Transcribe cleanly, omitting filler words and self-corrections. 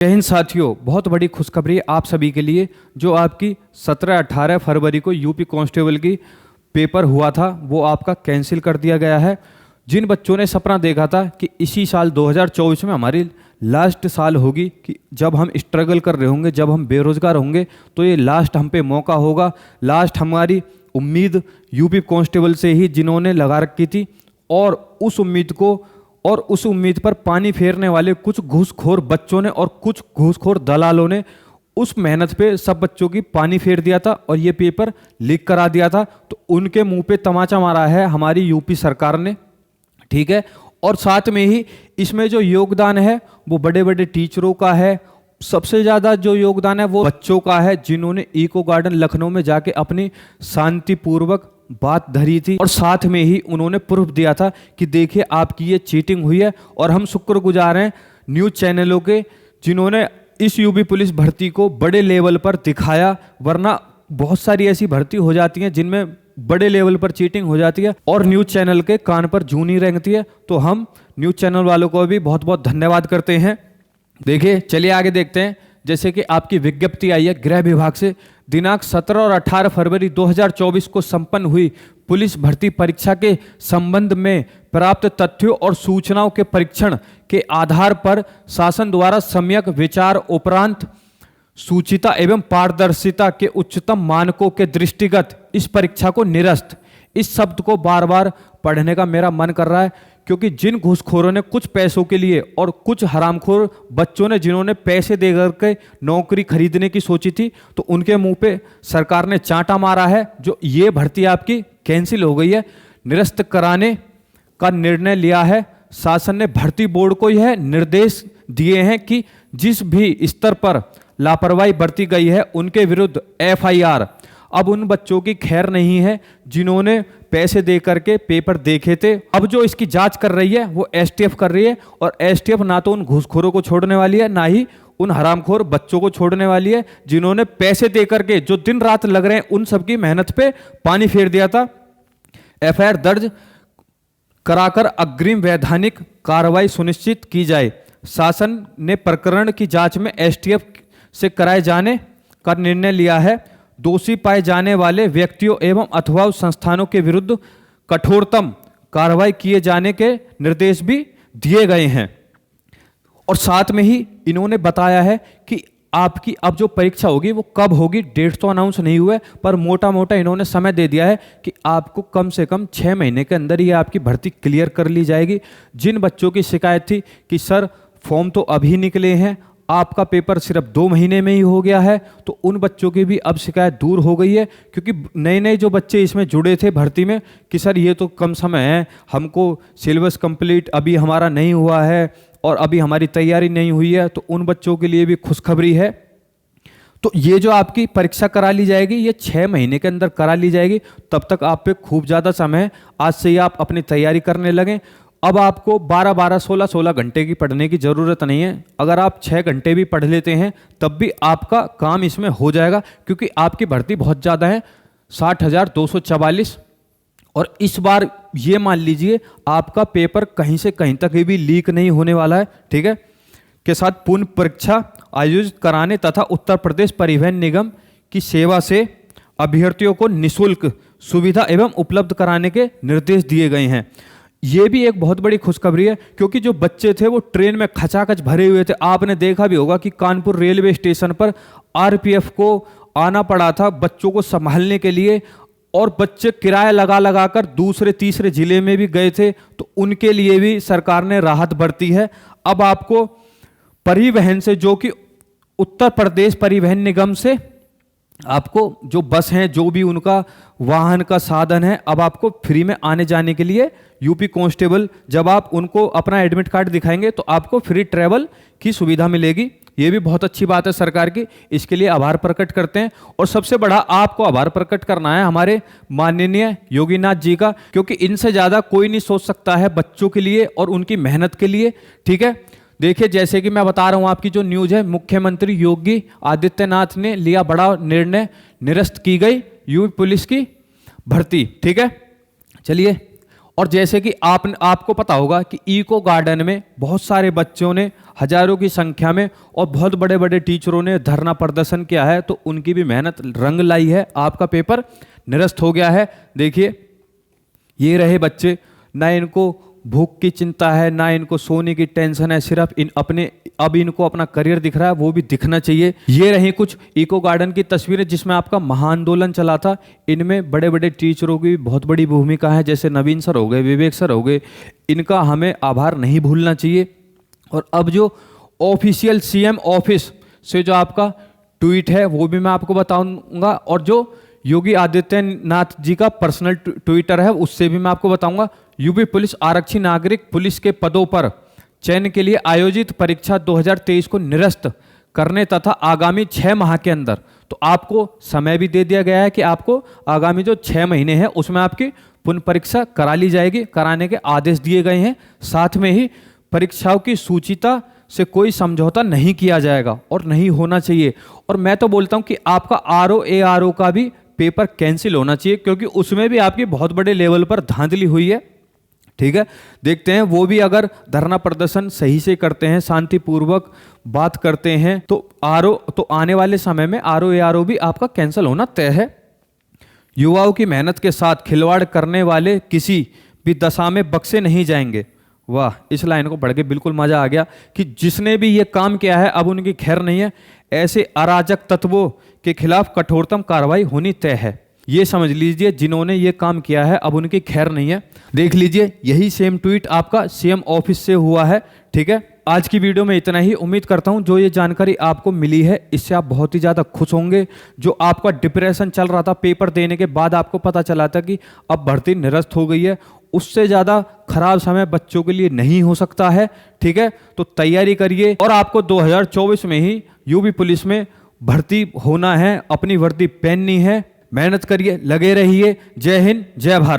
जय हिंद साथियों, बहुत बड़ी खुशखबरी है आप सभी के लिए। जो आपकी 17-18 फरवरी को यूपी कांस्टेबल की पेपर हुआ था वो आपका कैंसिल कर दिया गया है। जिन बच्चों ने सपना देखा था कि इसी साल 2024 में हमारी लास्ट साल होगी, कि जब हम स्ट्रगल कर रहे होंगे, जब हम बेरोजगार होंगे, तो ये लास्ट हम पे मौका होगा, लास्ट हमारी उम्मीद यूपी कांस्टेबल से ही जिन्होंने लगा रखी थी, और उस उम्मीद पर पानी फेरने वाले कुछ घूसखोर बच्चों ने और कुछ घूसखोर दलालों ने उस मेहनत पे सब बच्चों की पानी फेर दिया था और ये पेपर लीक करा दिया था। तो उनके मुंह पे तमाचा मारा है हमारी यूपी सरकार ने, ठीक है। और साथ में ही इसमें जो योगदान है वो बड़े बड़े टीचरों का है। सबसे ज़्यादा जो योगदान है वो बच्चों का है, जिन्होंने इको गार्डन लखनऊ में जाके अपनी शांतिपूर्वक बात धरी थी, और साथ में ही उन्होंने प्रूफ दिया था कि देखिए आपकी ये चीटिंग हुई है। और हम शुक्रगुजार हैं न्यूज़ चैनलों के, जिन्होंने इस यूपी पुलिस भर्ती को बड़े लेवल पर दिखाया, वरना बहुत सारी ऐसी भर्ती हो जाती हैं जिनमें बड़े लेवल पर चीटिंग हो जाती है और न्यूज़ चैनल के कान पर जूं नहीं रेंगती है। तो हम न्यूज़ चैनल वालों को भी बहुत बहुत धन्यवाद करते हैं। देखिए, चलिए आगे देखते हैं। जैसे कि आपकी विज्ञप्ति आई है गृह विभाग से, दिनांक 17 और 18 फरवरी 2024 को संपन्न हुई पुलिस भर्ती परीक्षा के संबंध में प्राप्त तथ्यों और सूचनाओं के परीक्षण के आधार पर शासन द्वारा सम्यक विचार उपरांत सूचिता एवं पारदर्शिता के उच्चतम मानकों के दृष्टिगत इस परीक्षा को निरस्त। इस शब्द को बार बार पढ़ने का मेरा मन कर रहा है, क्योंकि जिन घूसखोरों ने कुछ पैसों के लिए और कुछ हरामखोर बच्चों ने जिन्होंने पैसे दे करके नौकरी खरीदने की सोची थी, तो उनके मुंह पे सरकार ने चांटा मारा है। जो ये भर्ती आपकी कैंसिल हो गई है, निरस्त कराने का निर्णय लिया है। शासन ने भर्ती बोर्ड को यह निर्देश दिए हैं कि जिस भी स्तर पर लापरवाही बरती गई है उनके विरुद्ध FIR। अब उन बच्चों की खैर नहीं है जिन्होंने पैसे दे करके पेपर देखे थे। अब जो इसकी जांच कर रही है वो STF कर रही है, और STF ना तो उन घूसखोरों को छोड़ने वाली है, ना ही उन हरामखोर बच्चों को छोड़ने वाली है जिन्होंने पैसे दे करके, जो दिन रात लग रहे हैं, उन सबकी मेहनत पे पानी फेर दिया था। FIR दर्ज कराकर अग्रिम वैधानिक कार्रवाई सुनिश्चित की जाए। शासन ने प्रकरण की जांच में STF से कराए जाने का निर्णय लिया है। दोषी पाए जाने वाले व्यक्तियों एवं अथवा संस्थानों के विरुद्ध कठोरतम कार्रवाई किए जाने के निर्देश भी दिए गए हैं। और साथ में ही इन्होंने बताया है कि आपकी अब जो परीक्षा होगी वो कब होगी, डेट तो अनाउंस नहीं हुआ है, पर मोटा मोटा इन्होंने समय दे दिया है कि आपको कम से कम 6 महीने के अंदर ही आपकी भर्ती क्लियर कर ली जाएगी। जिन बच्चों की शिकायत थी कि सर फॉर्म तो अभी निकले हैं, आपका पेपर सिर्फ 2 महीने में ही हो गया है, तो उन बच्चों की भी अब शिकायत दूर हो गई है। क्योंकि नए नए जो बच्चे इसमें जुड़े थे भर्ती में कि सर ये तो कम समय है, हमको सिलेबस कंप्लीट अभी हमारा नहीं हुआ है और अभी हमारी तैयारी नहीं हुई है, तो उन बच्चों के लिए भी खुशखबरी है। तो ये जो आपकी परीक्षा करा ली जाएगी ये 6 महीने के अंदर करा ली जाएगी। तब तक आप पे खूब ज़्यादा समय है, आज से ही आप अपनी तैयारी करने लगें। अब आपको 12-12, 16-16 घंटे की पढ़ने की ज़रूरत नहीं है। अगर आप 6 घंटे भी पढ़ लेते हैं तब भी आपका काम इसमें हो जाएगा, क्योंकि आपकी भर्ती बहुत ज़्यादा है, 60,244। और इस बार ये मान लीजिए आपका पेपर कहीं से कहीं तक भी लीक नहीं होने वाला है, ठीक है। के साथ पूर्ण परीक्षा आयोजित कराने तथा उत्तर प्रदेश परिवहन निगम की सेवा से अभ्यर्थियों को निःशुल्क सुविधा एवं उपलब्ध कराने के निर्देश दिए गए हैं। ये भी एक बहुत बड़ी खुशखबरी है, क्योंकि जो बच्चे थे वो ट्रेन में खचाखच भरे हुए थे। आपने देखा भी होगा कि कानपुर रेलवे स्टेशन पर RPF को आना पड़ा था बच्चों को संभालने के लिए, और बच्चे किराया लगा लगा कर दूसरे तीसरे जिले में भी गए थे, तो उनके लिए भी सरकार ने राहत बरती है। अब आपको परिवहन से, जो कि उत्तर प्रदेश परिवहन निगम से आपको जो बस हैं, जो भी उनका वाहन का साधन है, अब आपको फ्री में आने जाने के लिए यूपी कांस्टेबल, जब आप उनको अपना एडमिट कार्ड दिखाएंगे तो आपको फ्री ट्रैवल की सुविधा मिलेगी। ये भी बहुत अच्छी बात है सरकार की, इसके लिए आभार प्रकट करते हैं। और सबसे बड़ा आपको आभार प्रकट करना है हमारे माननीय योगीनाथ जी का, क्योंकि इनसे ज़्यादा कोई नहीं सोच सकता है बच्चों के लिए और उनकी मेहनत के लिए, ठीक है। देखिए, जैसे कि मैं बता रहा हूं आपकी जो न्यूज़ है, मुख्यमंत्री योगी आदित्यनाथ ने लिया बड़ा निर्णय, निरस्त की गई यूपी पुलिस की भर्ती, ठीक है। चलिए, और जैसे कि आपको पता होगा कि इको गार्डन में बहुत सारे बच्चों ने हजारों की संख्या में और बहुत बड़े बड़े टीचरों ने धरना प्रदर्शन किया है, तो उनकी भी मेहनत रंग लाई है। आपका पेपर निरस्त हो गया है। देखिए ये रहे बच्चे, ना इनको भूख की चिंता है, ना इनको सोने की टेंशन है, सिर्फ अब इनको अपना करियर दिख रहा है, वो भी दिखना चाहिए। ये रही कुछ इको गार्डन की तस्वीरें जिसमें आपका महाआंदोलन चला था। इनमें बड़े बड़े टीचरों की बहुत बड़ी भूमिका है, जैसे नवीन सर हो गए, विवेक सर हो गए, इनका हमें आभार नहीं भूलना चाहिए। और अब जो ऑफिशियल सीएम ऑफिस से जो आपका ट्वीट है वो भी मैं आपको बताऊंगा, और जो योगी आदित्यनाथ जी का पर्सनल ट्विटर है उससे भी मैं आपको बताऊंगा। यूपी पुलिस आरक्षी नागरिक पुलिस के पदों पर चयन के लिए आयोजित परीक्षा 2023 को निरस्त करने तथा आगामी 6 माह के अंदर, तो आपको समय भी दे दिया गया है कि आपको आगामी जो 6 महीने हैं उसमें आपकी पुनः परीक्षा करा ली जाएगी, कराने के आदेश दिए गए हैं। साथ में ही परीक्षाओं की सूचिता से कोई समझौता नहीं किया जाएगा और नहीं होना चाहिए। और मैं तो बोलता हूं कि आपका आरओ एआरओ का भी पेपर कैंसिल होना चाहिए, क्योंकि उसमें भी आपकी बहुत बड़े लेवल पर धांधली हुई है। ठीक है, देखते हैं वो भी अगर धरना प्रदर्शन सही से करते हैं, शांतिपूर्वक बात करते हैं, तो आने वाले समय में आरओ एआरओ भी आपका कैंसिल होना तय है। युवाओं की मेहनत के साथ खिलवाड़ करने वाले किसी भी दशा में बख्शे नहीं जाएंगे। वाह, इस लाइन को पढ़ के बिल्कुल मजा आ गया कि जिसने भी ये काम किया है अब उनकी खैर नहीं है। ऐसे अराजक तत्वों के खिलाफ कठोरतम कार्रवाई होनी तय है। ये समझ लीजिए जिन्होंने ये काम किया है अब उनकी खैर नहीं है। देख लीजिए यही सेम ट्वीट आपका सीएम ऑफिस से हुआ है। ठीक है, आज की वीडियो में इतना ही। उम्मीद करता हूं जो ये जानकारी आपको मिली है इससे आप बहुत ही ज़्यादा खुश होंगे। जो आपका डिप्रेशन चल रहा था पेपर देने के बाद, आपको पता चला था कि अब भर्ती निरस्त हो गई है, उससे ज़्यादा खराब समय बच्चों के लिए नहीं हो सकता है। ठीक है, तो तैयारी करिए और आपको 2024 में ही यूपी पुलिस में भर्ती होना है, अपनी वर्दी पहननी है। मेहनत करिए, लगे रहिए। जय हिंद, जय भारत।